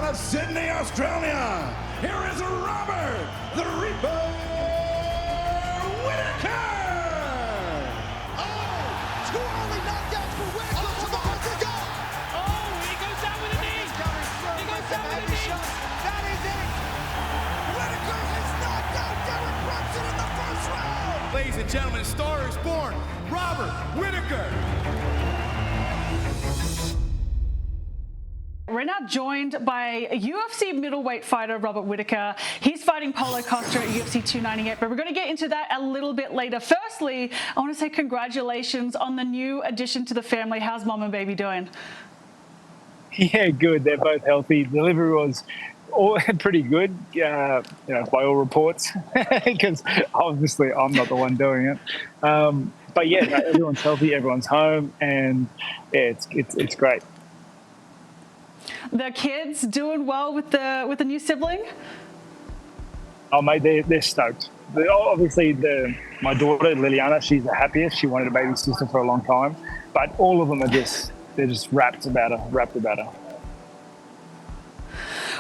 out of Sydney, Australia, here is Robert the Reaper Whittaker! Oh, two early knockdowns for Whittaker. Oh, about to go. Oh, he goes down with a knee. He goes down with a knee. That is it. Whittaker has knocked out Derek Brunson in the first round. Ladies and gentlemen, a star is born, Robert Whittaker. We're now joined by a UFC middleweight fighter, Robert Whittaker. He's fighting Paulo Costa at UFC 298, but we're going to get into that a little bit later. Firstly, I want to say congratulations on the new addition to the family. How's mom and baby doing? Yeah, good. They're both healthy. Delivery was pretty good, by all reports, because obviously I'm not the one doing it. But yeah, everyone's healthy, everyone's home, and yeah, it's great. The kids doing well with the new sibling? Oh mate, they're stoked. Obviously, my daughter Liliana, she's the happiest. She wanted a baby sister for a long time, but all of them are just wrapped about her.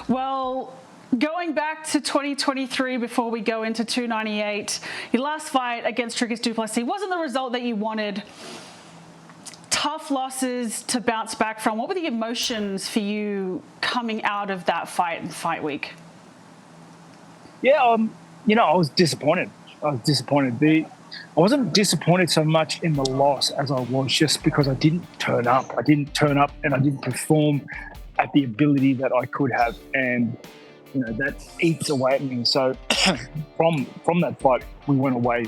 Well, going back to 2023 before we go into 298, your last fight against Dricus du Plessis wasn't the result that you wanted. Tough losses to bounce back from. What were the emotions for you coming out of that fight and fight week? Yeah, I was disappointed. I wasn't disappointed so much in the loss as I was just because I didn't turn up. And I didn't perform at the ability that I could have. And, that eats away at me. So from that fight, we went away.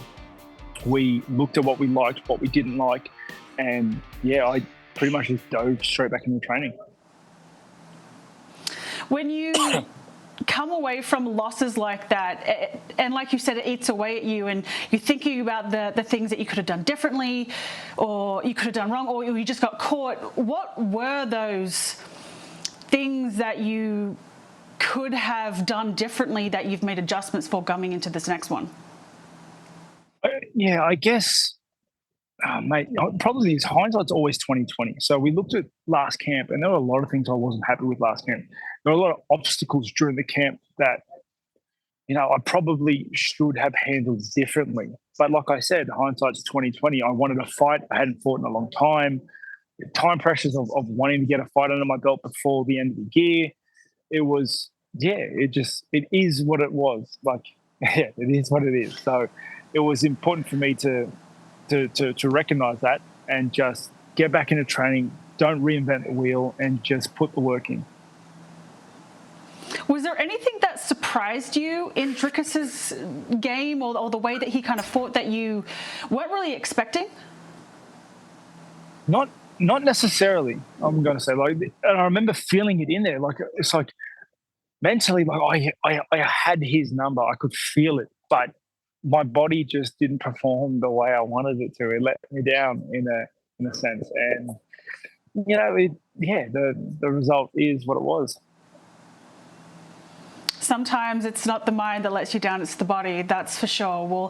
We looked at what we liked, what we didn't like. And yeah, I pretty much just dove straight back into training. When you come away from losses like that, and like you said, it eats away at you, and you're thinking about the things that you could have done differently, or you could have done wrong, or you just got caught. What were those things that you could have done differently that you've made adjustments for coming into this next one? Yeah, I guess... mate, probably hindsight's always 2020. So we looked at last camp, and there were a lot of things I wasn't happy with last camp. There were a lot of obstacles during the camp that, I probably should have handled differently. But like I said, hindsight's 2020. I wanted a fight. I hadn't fought in a long time. The time pressures of wanting to get a fight under my belt before the end of the year. It was, it is what it was. Like, yeah, it is what it is. So it was important for me to recognize that and just get back into training, don't reinvent the wheel, and just put the work in. Was there anything that surprised you in Dricus's game or the way that he kind of fought that you weren't really expecting? Not necessarily, I'm going to say. And I remember feeling it in there. Like, it's like mentally, like I had his number. I could feel it, but my body just didn't perform the way I wanted it to. It let me down in a sense. And, the result is what it was. Sometimes it's not the mind that lets you down, it's the body, that's for sure. Well,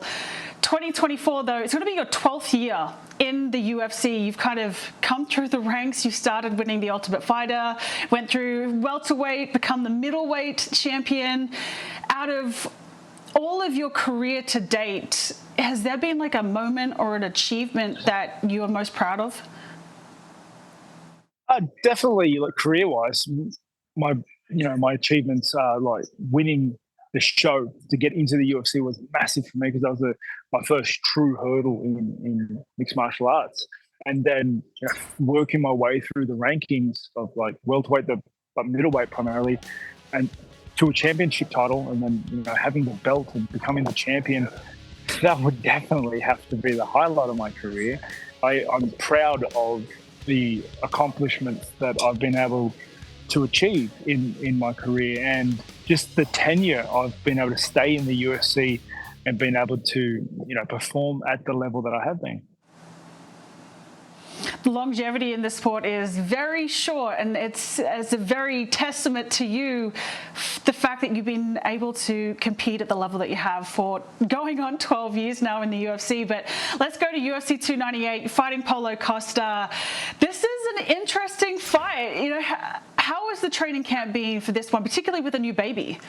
2024, though, it's going to be your 12th year in the UFC. You've kind of come through the ranks. You started winning the Ultimate Fighter, went through welterweight, become the middleweight champion. Out of all of your career to date, has there been like a moment or an achievement that you are most proud of? Definitely, like career-wise, my achievements are like winning the show to get into the UFC was massive for me because that was my first true hurdle in mixed martial arts. And then working my way through the rankings of like welterweight, but middleweight primarily, and to a championship title, and then having the belt and becoming the champion, that would definitely have to be the highlight of my career. I'm proud of the accomplishments that I've been able to achieve in my career, and just the tenure I've been able to stay in the UFC and been able to perform at the level that I have been. The longevity in this sport is very short, and it's as a very testament to you, the fact that you've been able to compete at the level that you have for going on 12 years now in the UFC. But let's go to UFC 298. You're fighting Paulo Costa. This is an interesting fight. how has the training camp been for this one, particularly with a new baby?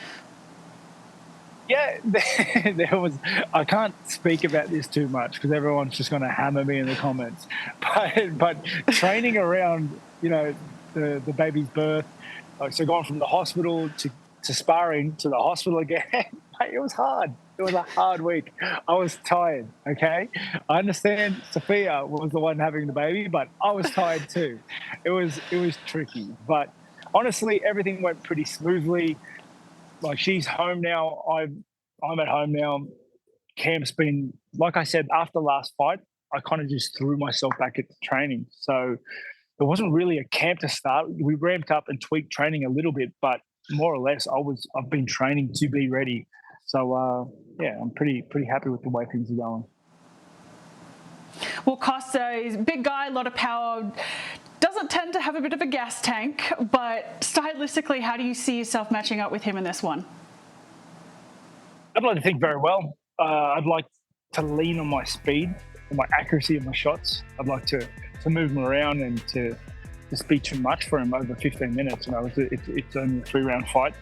Yeah, there was. I can't speak about this too much because everyone's just going to hammer me in the comments. But training around, the baby's birth, so going from the hospital to sparring to the hospital again, it was hard. It was a hard week. I was tired. Okay, I understand Sophia was the one having the baby, but I was tired too. It was tricky, but honestly, everything went pretty smoothly. Like, she's home now. I'm at home now. Camp's been, like I said, after last fight, I kind of just threw myself back at the training. So there wasn't really a camp to start. We ramped up and tweaked training a little bit, but more or less, I've been training to be ready. So yeah, I'm pretty happy with the way things are going. Well, Costa is a big guy, a lot of power. Doesn't tend to have a bit of a gas tank, but stylistically, how do you see yourself matching up with him in this one? I'd like to think very well. I'd like to lean on my speed and my accuracy of my shots. I'd like to move him around and to just be too much for him over 15 minutes. It's only a 3-round fight.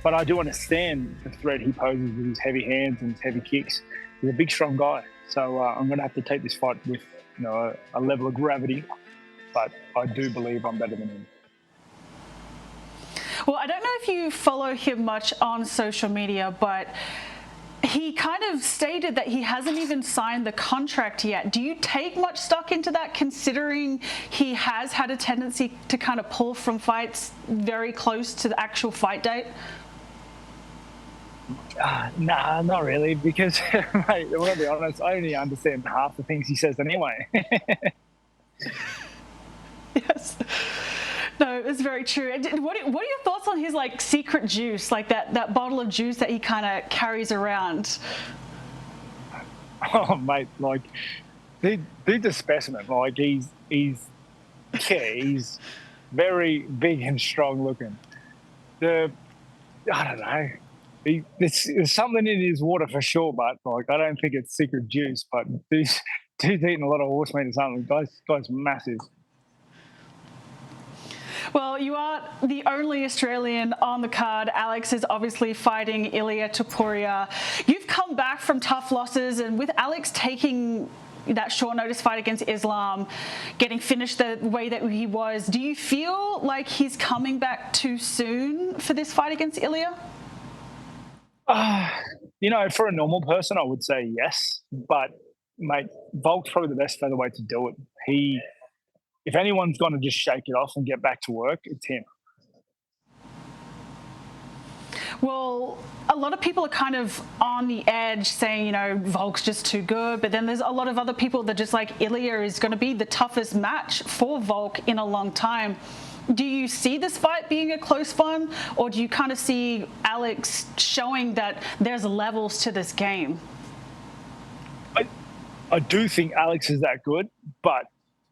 But I do understand the threat he poses with his heavy hands and his heavy kicks. He's a big, strong guy. So I'm going to have to take this fight with a level of gravity. But I do believe I'm better than him. Well, I don't know if you follow him much on social media, but he kind of stated that he hasn't even signed the contract yet. Do you take much stock into that, considering he has had a tendency to kind of pull from fights very close to the actual fight date? Nah, not really, because, mate, I want to be honest, I only understand half the things he says anyway. Yes. No, it's very true. What are your thoughts on his secret juice, that bottle of juice that he kind of carries around? Oh, mate, dude's a specimen. He's very big and strong looking. I don't know. There's something in his water for sure, but I don't think it's secret juice. But dude's eating a lot of horse meat or something. Guy's massive. Well, you are the only Australian on the card. Alex is obviously fighting Ilia Topuria. You've come back from tough losses, and with Alex taking that short notice fight against Islam, getting finished the way that he was, do you feel like he's coming back too soon for this fight against Ilia? For a normal person, I would say yes. But, mate, Volk's probably the best featherweight to do it. If anyone's going to just shake it off and get back to work, it's him. Well, a lot of people are kind of on the edge saying, Volk's just too good. But then there's a lot of other people that just Ilia is going to be the toughest match for Volk in a long time. Do you see this fight being a close one, or do you kind of see Alex showing that there's levels to this game? I do think Alex is that good, but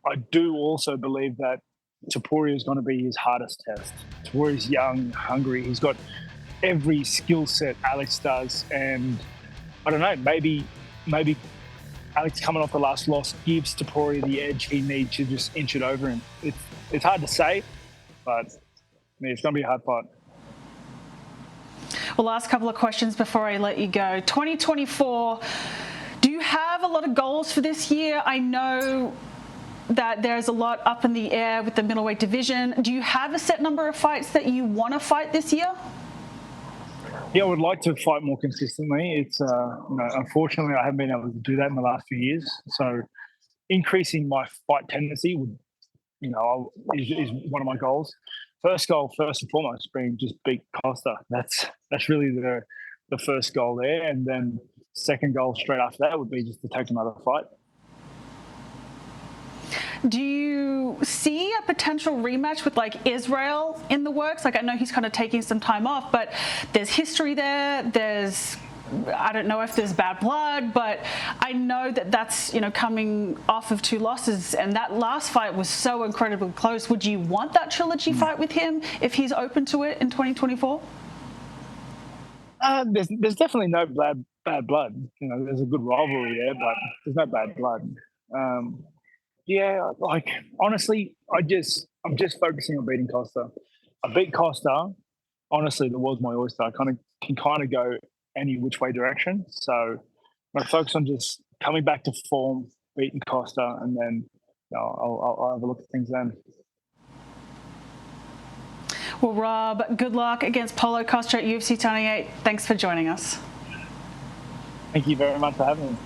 I do also believe that Topuria is going to be his hardest test. Topuria's young, hungry. He's got every skill set Alex does, and I don't know, maybe Alex coming off the last loss gives Topuria the edge he needs to just inch it over him. It's hard to say, but it's going to be a hard fight. Well, last couple of questions before I let you go. 2024, do you have a lot of goals for this year? I know that there's a lot up in the air with the middleweight division. Do you have a set number of fights that you want to fight this year? Yeah, I would like to fight more consistently. It's unfortunately I haven't been able to do that in the last few years. So increasing my fight tendency would, is one of my goals. First goal, first and foremost, being just beat Costa. That's really the first goal there, and then second goal straight after that would be just to take another fight. Do you see a potential rematch with Israel in the works? I know he's kind of taking some time off, but there's history there. I don't know if there's bad blood, but I know that's coming off of 2 losses, and that last fight was so incredibly close. Would you want that trilogy fight with him if he's open to it in 2024? There's definitely no bad blood. There's a good rivalry there, but there's no bad blood. Yeah, honestly, I'm just focusing on beating Costa. I beat Costa. Honestly, the world's my oyster. I can go any which way direction. So I'm going to focus on just coming back to form, beating Costa, and then I'll have a look at things then. Well, Rob, good luck against Paulo Costa at UFC 28. Thanks for joining us. Thank you very much for having me.